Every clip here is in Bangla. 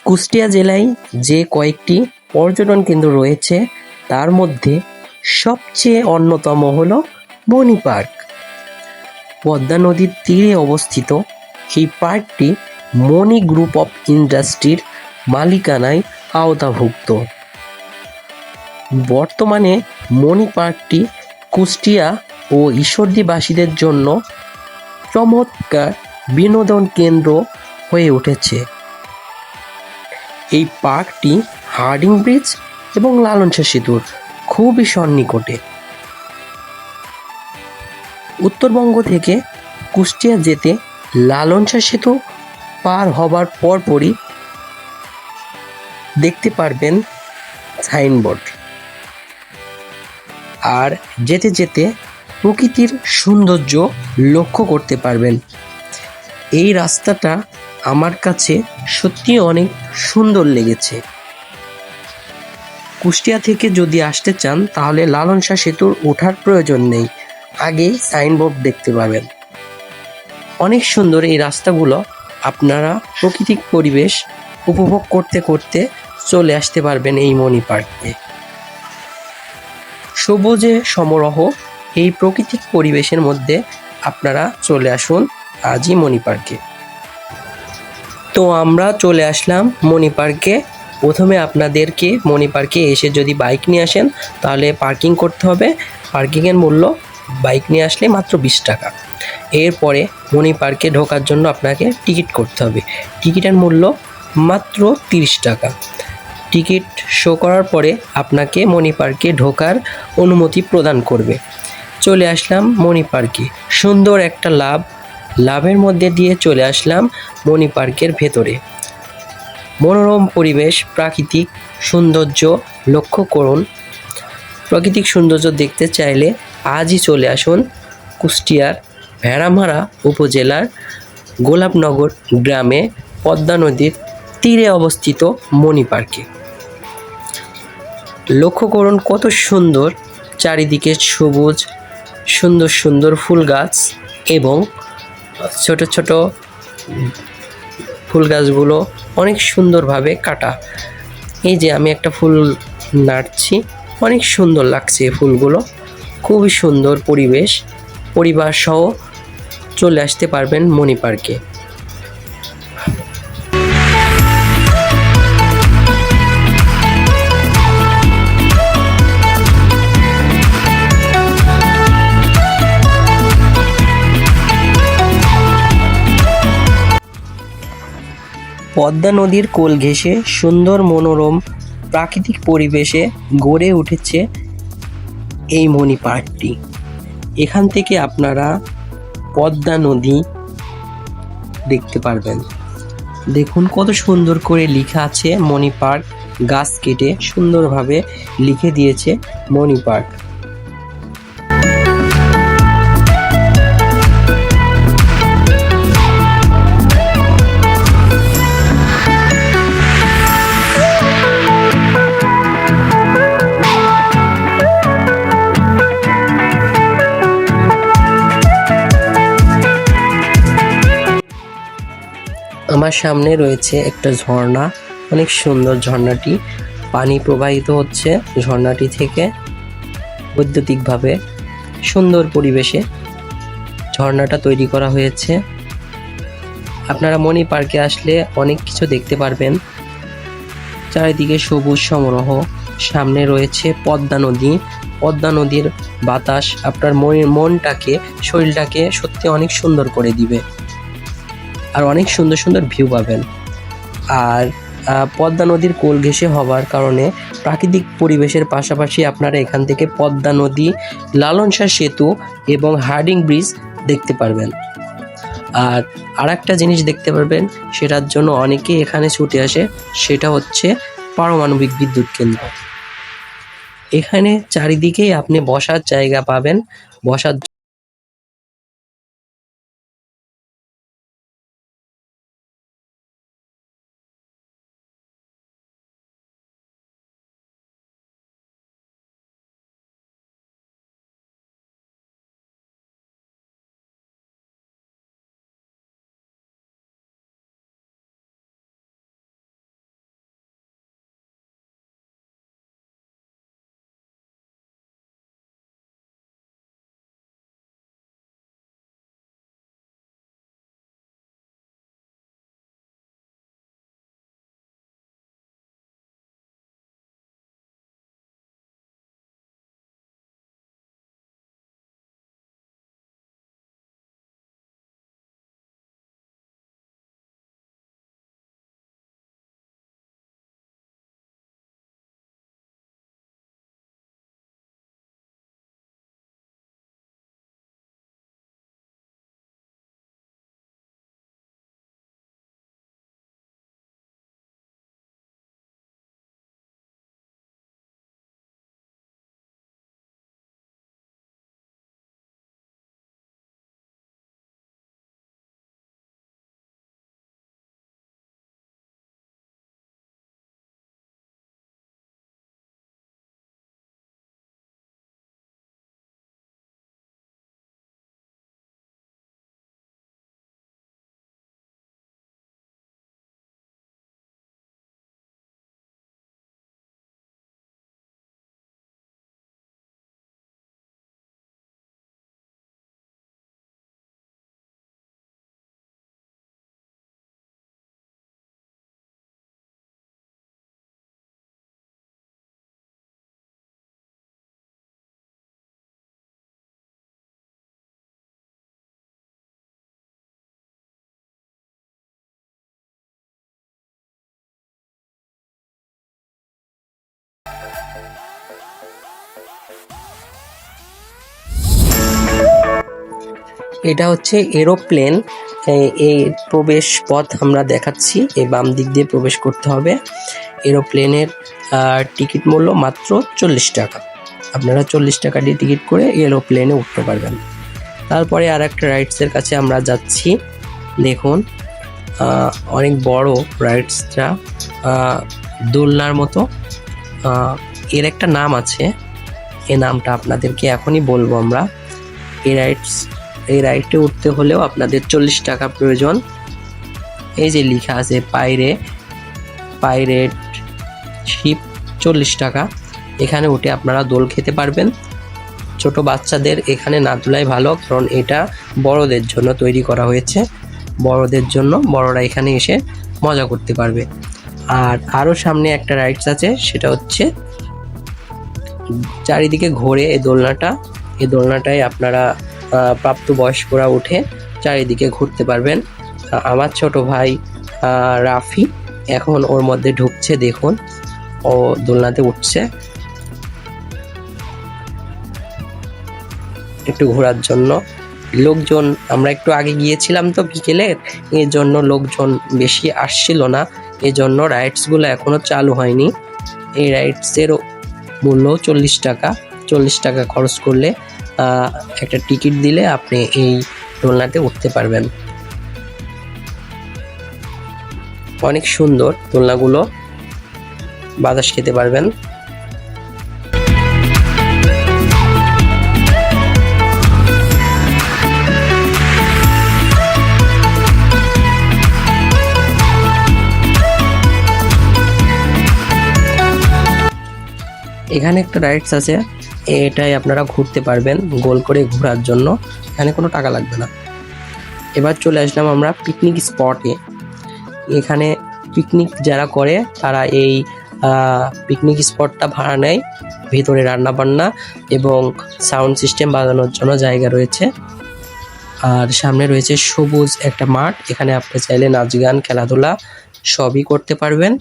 কুষ্টিয়া জেলায় যে কয়েকটি পর্যটন কেন্দ্র রয়েছে তার মধ্যে সবচেয়ে অন্যতম হল বনি পার্ক। পদ্মা নদীর তীরে অবস্থিত এই পার্কটি মনি গ্রুপ অফ ইন্ডাস্ট্রির মালিকানায় আওতাভুক্ত। বর্তমানে মনি পার্কটি কুষ্টিয়া ও ঈশ্বরদীবাসীদের জন্য চমৎকার বিনোদন কেন্দ্র হয়ে উঠেছে। এই পার্কটি হার্ডিং ব্রিজ এবং লালন শাহ সেতুর খুবই সন্নিকটে। উত্তরবঙ্গ থেকে কুষ্টিয়া যেতে লালন শাহ সেতু পার হবার পরপরই দেখতে পারবেন সাইনবোর্ড, আর যেতে যেতে প্রকৃতির সৌন্দর্য লক্ষ্য করতে পারবেন। এই রাস্তাটা আমার কাছে সত্যি অনেক সুন্দর লেগেছে। কুষ্টিয়া থেকে যদি আসতে চান তাহলে লালন শাহ সেতুর ওঠার প্রয়োজন নেই, আগেই সাইনবোর্ড দেখতে পাবেন। অনেক সুন্দর এই রাস্তাগুলো, আপনারা প্রাকৃতিক পরিবেশ উপভোগ করতে করতে চলে আসতে পারবেন এই মনি পার্কে। সবুজে সমারোহ এই প্রাকৃতিক পরিবেশের মধ্যে আপনারা চলে আসুন আজই মনি পার্কে। তো আমরা চলে আসলাম মনি পার্কে। প্রথমে আপনাদেরকে মনি পার্কে এসে যদি বাইক নিয়ে আসেন তাহলে পার্কিং করতে হবে। পার্কিংয়ের মূল্য বাইক নিয়ে আসলে মাত্র 20 টাকা। এরপরে মনি পার্কে ঢোকার জন্য আপনাকে টিকিট করতে হবে। টিকিটের মূল্য মাত্র 30 টাকা। টিকিট শো করার পরে আপনাকে মনি পার্কে ঢোকার অনুমতি প্রদান করবে। চলে আসলাম মনি পার্কে। সুন্দর একটা লাভের মধ্যে দিয়ে চলে আসলাম মনি পার্কের ভেতরে। মনোরম পরিবেশ, প্রাকৃতিক সৌন্দর্য লক্ষ্য করুন। প্রাকৃতিক সৌন্দর্য দেখতে চাইলে আজই চলে আসুন কুষ্টিয়ার ভেড়ামারা উপজেলার গোলাপনগর গ্রামে পদ্মা নদীর তীরে অবস্থিত মনি পার্কে। লক্ষ্য করুন কত সুন্দর চারিদিকে সবুজ, সুন্দর সুন্দর ফুল গাছ এবং ছোট ছোট ফুল গাছগুলো অনেক সুন্দরভাবে কাটা। এই যে আমি একটা ফুল নাড়ছি, অনেক সুন্দর লাগছে ফুলগুলো। খুবই সুন্দর পরিবেশ, পরিবার সহ চলে আসতে পারবেন মনি পার্কে। পদ্মা নদীর কোল ঘেঁষে সুন্দর মনোরম প্রাকৃতিক পরিবেশে গড়ে উঠেছে এই মনি পার্কটি। এখান থেকে আপনারা পদ্মা নদী দেখতে পারবেন। দেখুন কত সুন্দর করে লেখা আছে মনি পার্ক, গাছ কেটে সুন্দরভাবে লিখে দিয়েছে মনি পার্ক। আমার সামনে রয়েছে একটা ঝর্ণা, অনেক সুন্দর ঝর্ণাটি, পানি প্রবাহিত হচ্ছে ঝর্ণাটি থেকে বৈদ্যুতিকভাবে। সুন্দর পরিবেশে ঝর্ণাটা তৈরি করা হয়েছে। আপনারা মনি পার্কে আসলে অনেক কিছু দেখতে পারবেন। চারিদিকে সবুজ সমারোহ, সামনে রয়েছে পদ্মা নদী। পদ্মা নদীর বাতাস আপনার মনটাকে, শরীরটাকে সত্যি অনেক সুন্দর করে দিবে, আর অনেক সুন্দর সুন্দর ভিউ পাবেন। আর পদ্মা নদীর কোল ঘেঁষে হওয়ার কারণে প্রাকৃতিক পরিবেশের পাশাপাশি আপনারা এখান থেকে পদ্মা নদী, লালন শাহ সেতু এবং হার্ডিং ব্রিজ দেখতে পারবেন। আর একটা জিনিস দেখতে পারবেন, সেটার জন্য অনেকে এখানে ছুটে আসে, সেটা হচ্ছে পারমাণবিক বিদ্যুৎ কেন্দ্র। এখানে চারিদিকেই আপনি বসার জায়গা পাবেন, বসার এটা হচ্ছে এরোপ্লেন। এই প্রবেশ পথ আমরা দেখাচ্ছি, এই বাম দিক দিয়ে প্রবেশ করতে হবে। এরোপ্লেনের টিকিট মূল্য মাত্র 40 টাকা। আপনারা 40 টাকা দিয়ে টিকিট করে এরোপ্লেনে উঠতে পারবেন। তারপরে আর একটা রাইডসের কাছে আমরা যাচ্ছি। দেখুন অনেক বড় রাইডসটা, দোলনার মতো। এর একটা নাম আছে, এই নামটা আপনাদেরকে এখনই বলবো আমরা। এই রাইডে উঠতে হলেও আপনাদের 40 টাকা প্রয়োজন। এই যে লেখা আছে পাইরেট শিপ, 40 টাকা। এখানে উঠে আপনারা দোল খেতে পারবেন। ছোট বাচ্চাদের এখানে না তোলাই ভালো, কারণ এটা বড়দের জন্য তৈরি করা হয়েছে। বড়দের জন্য, বড়রা এখানে এসে মজা করতে পারবে। আর আরও সামনে একটা রাইডস আছে, সেটা হচ্ছে চারিদিকে ঘোরে এই দোলনাটায় আপনারা প্রাপ্তবয়স্করা উঠে চারিদিকে ঘুরতে পারবেন। আমার ছোট ভাই রাফি এখন ওর মধ্যে ঢুকছে, দেখুন ও দোলনাতে উঠছে একটু ঘোরার জন্য। লোকজন, আমরা একটু আগে গিয়েছিলাম তো বিকেলে, এর জন্য লোকজন বেশি আসছিল না, এজন্য রাইডসগুলো এখনো চালু হয়নি। এই রাইডসের মূল্য 40 টাকা। 40 টাকা খরচ করলে একটা টিকিট দিলে আপনি এই দোলনাতে উঠতে পারবেন। অনেক সুন্দর দোলনাগুলো, বাতাস খেতে পারবেন। এখানে একটা রাইডস আছে, এটাই আপনারা ঘুরতে পারবেন, গোল করে ঘোরার জন্য এখানে কোনো টাকা লাগবে না। এবার চলে আসলাম আমরা পিকনিক স্পটে। এখানে পিকনিক যারা করে তারা এই পিকনিক স্পটটা ভাড়া নেয়। ভিতরে রান্না বান্না এবং সাউন্ড সিস্টেম বাজানোর জন্য জায়গা রয়েছে। আর সামনে রয়েছে সবুজ একটা মাঠ, এখানে আপনি চাইলে নাচ গান খেলাধুলা সবই করতে পারবেন।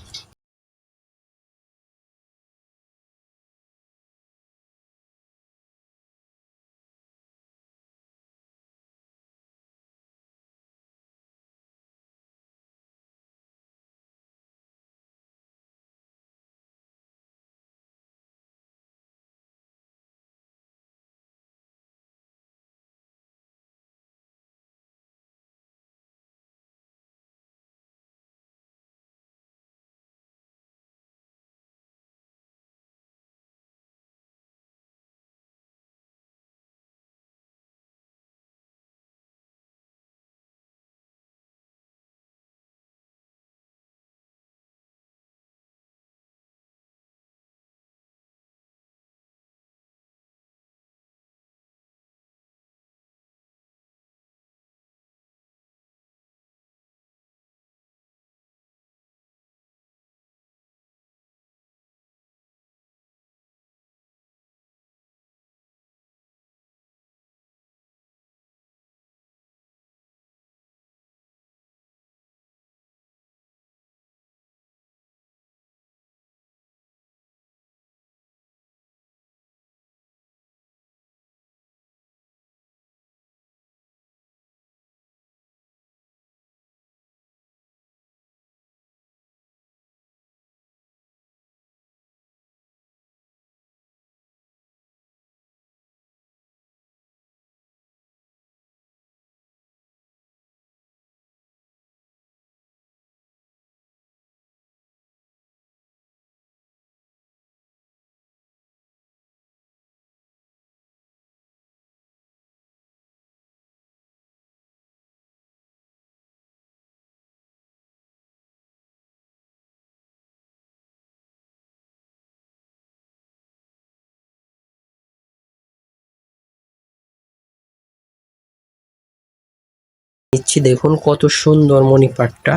দেখুন কত সুন্দর মণিপাটটা,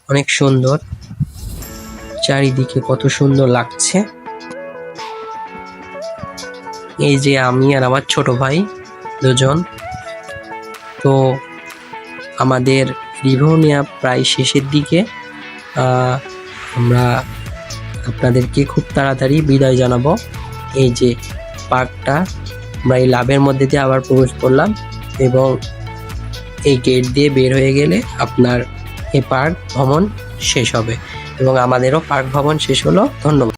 অনেক সুন্দর, চারিদিকে কত সুন্দর লাগছে। এই যে আমি আর আমার ছোট ভাই দুজন। তো আমাদের রিভিউ নেওয়া প্রায় শেষের দিকে, আমরা আপনাদেরকে খুব তাড়াতাড়ি বিদায় জানাবো। এই যে পার্কটা, আমরা এই লাভের মধ্যে দিয়ে আবার প্রবেশ করলাম এবং এই গেট দিয়ে বের হয়ে গেলে আপনার এই পার্ক ভ্রমণ শেষ হবে এবং আমাদেরও পার্ক ভ্রমণ শেষ হলো। ধন্যবাদ।